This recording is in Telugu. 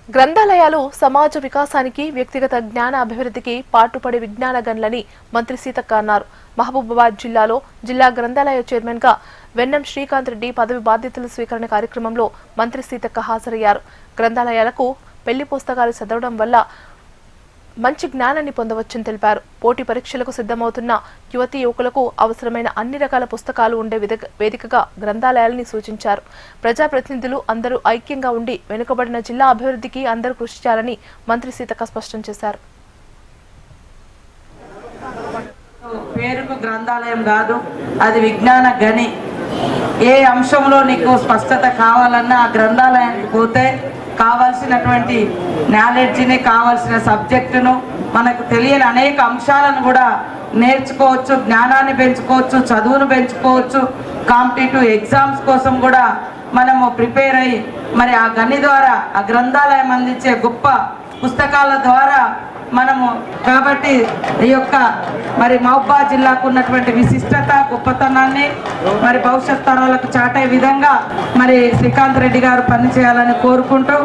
గ్రంథాలయాలు సమాజ వికాసానికి, వ్యక్తిగత జ్ఞాన అభివృద్ధికి పాటుపడే విజ్ఞాన గనులని మంత్రి సీతక్క అన్నారు. మహబూబాబాద్ జిల్లాలో జిల్లా గ్రంథాలయ చైర్మన్ గా వెన్నం శ్రీకాంత్ రెడ్డి పదవి బాధ్యతల స్వీకరణ కార్యక్రమంలో మంత్రి సీతక్క హాజరయ్యారు. గ్రంథాలయాలకు పెళ్లి పుస్తకాలు చదవడం వల్ల మంచి జ్ఞానాన్ని పొందవచ్చని తెలిపారు. పోటీ పరీక్షలకు సిద్ధమవుతున్న యువతీ యువకులకు అవసరమైన అన్ని రకాల పుస్తకాలు ఉండే వేదికగా గ్రంథాలయాలని సూచించారు. ప్రజాప్రతినిధులు అందరూ ఐక్యంగా ఉండి వెనుకబడిన జిల్లా అభివృద్ధికి అందరూ కృషి చేయాలని మంత్రి సీతక్క స్పష్టం చేశారు. పేరుకు గ్రంథాలయం కాదు, అది విజ్ఞాన గని. ఏ అంశంలో నీకు స్పష్టత కావాలన్నా ఆ గ్రంథాలయానికి పోతే కావాల్సినటువంటి నాలెడ్జ్ని, కావాల్సిన సబ్జెక్టును, మనకు తెలియని అనేక అంశాలను కూడా నేర్చుకోవచ్చు, జ్ఞానాన్ని పెంచుకోవచ్చు, చదువును పెంచుకోవచ్చు. కాంపిటేటివ్ ఎగ్జామ్స్ కోసం కూడా మనము ప్రిపేర్ అయ్యి మరి ఆ గని ద్వారా, ఆ గ్రంథాలయం అందించే గొప్ప పుస్తకాల ద్వారా మనము కాబట్టి ఈ యొక్క మరి మహబూబాబాద్ జిల్లాకు ఉన్నటువంటి విశిష్టత, గొప్పతనాన్ని మరి భవిష్యత్ తరాలకు చాటే విధంగా మరి శ్రీకాంత్ రెడ్డి గారు పనిచేయాలని కోరుకుంటూ